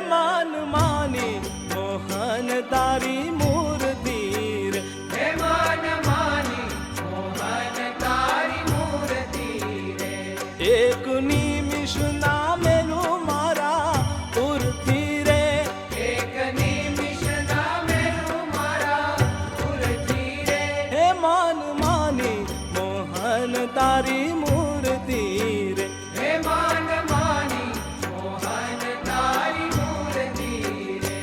मान मानी मोहन तारी मूर्ति रे, हे मान मानी मोहन तारी मूर्ति रे। एक निमिष ना मेलू मारा उर्ती रे, एक निमिष ना मेलू मारा उर्ती रे। हे मान मानी मोहन तारी मूर्ति रे, हे मान मानी मोहन तारी मूर्ति रे।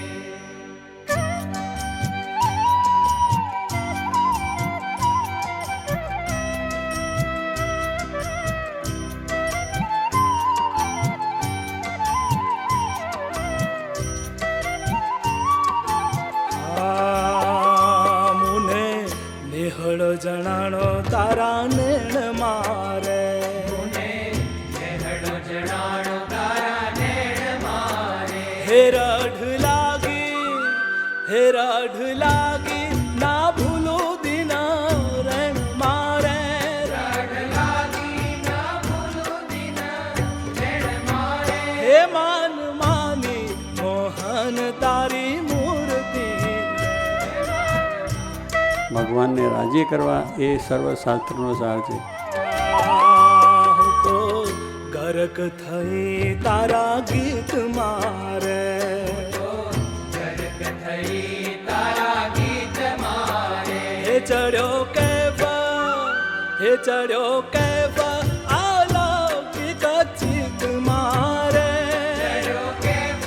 मुने नेहळ जणाणो तारा नेण मारे, मुने नेहळो जणाणो तारा नेण मारे। हे रढ लागी ना भूलो दिन रण मारे, रढ लागी ना भूलो दिन रण मारे। हे मान मानी मोहन तारी मूर्ति। ભગવાનને રાજી કરવા એ સર્વશાસ્ત્રનો સાર છે. તો ગરક થઈ તારા ગીત મારે, ગરક થઈ તારા ગીત મારે। હે ચડ્યો કેવ અલૌકિક ચિત મારે, ચડ્યો કેવ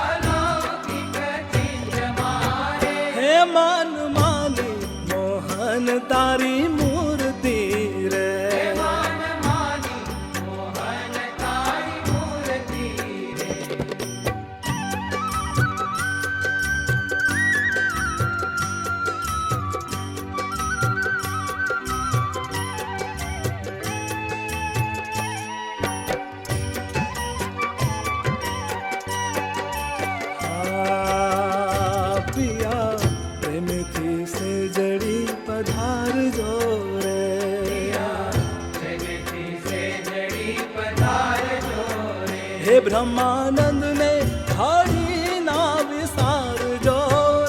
અલૌકિક ચિત મારે। હે માન માની મોહન તારી મૂર્તિ રે, હે માન માની મોહન તારી મૂર્તિ રે। पिया प्रेमથી સેજડી પધારજો રે, પ્રેમથી સેજડી પધારજો રે। હે બ્રહ્માનંદ ને ઘડી ના વિસારજો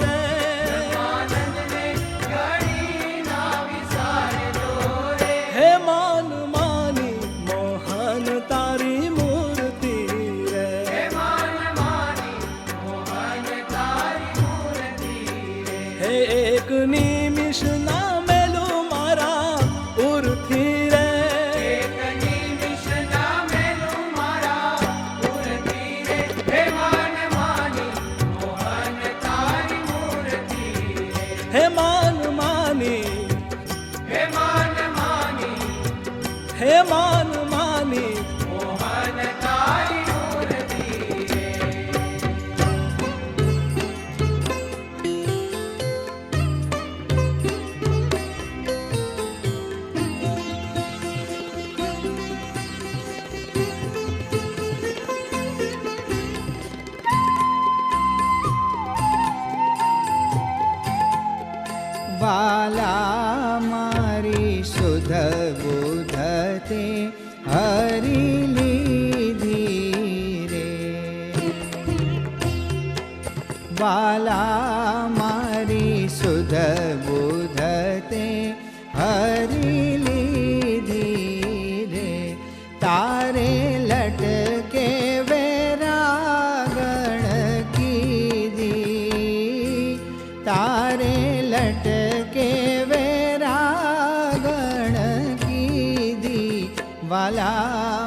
રે, આનંદને ઘડી ના વિસારજો રે। હે માન માની મોહન તારી મૂર્તિ રે, હે માન માની મોહન તારી મૂર્તિ રે। હે એક નિમિષ ના મેલું મારા ઉર્થી રે, એક નિમિષ ના મેલું મારા મૂર્તિ રે। હે માન માની મોહન તારી મૂર્તિ રે। હે માન માની, હે માન માની હે માન માની મોહન તારી મૂર્તિ રે। વાલા મારી સુધ બુધ તે હરી લીધી રે, વાલા મારી સુધ બુધ તે હરી લીધી રે, તારે લટકે વેરાગણ કીધી, તારે લટકે વેરાગણ કીધી, વાલા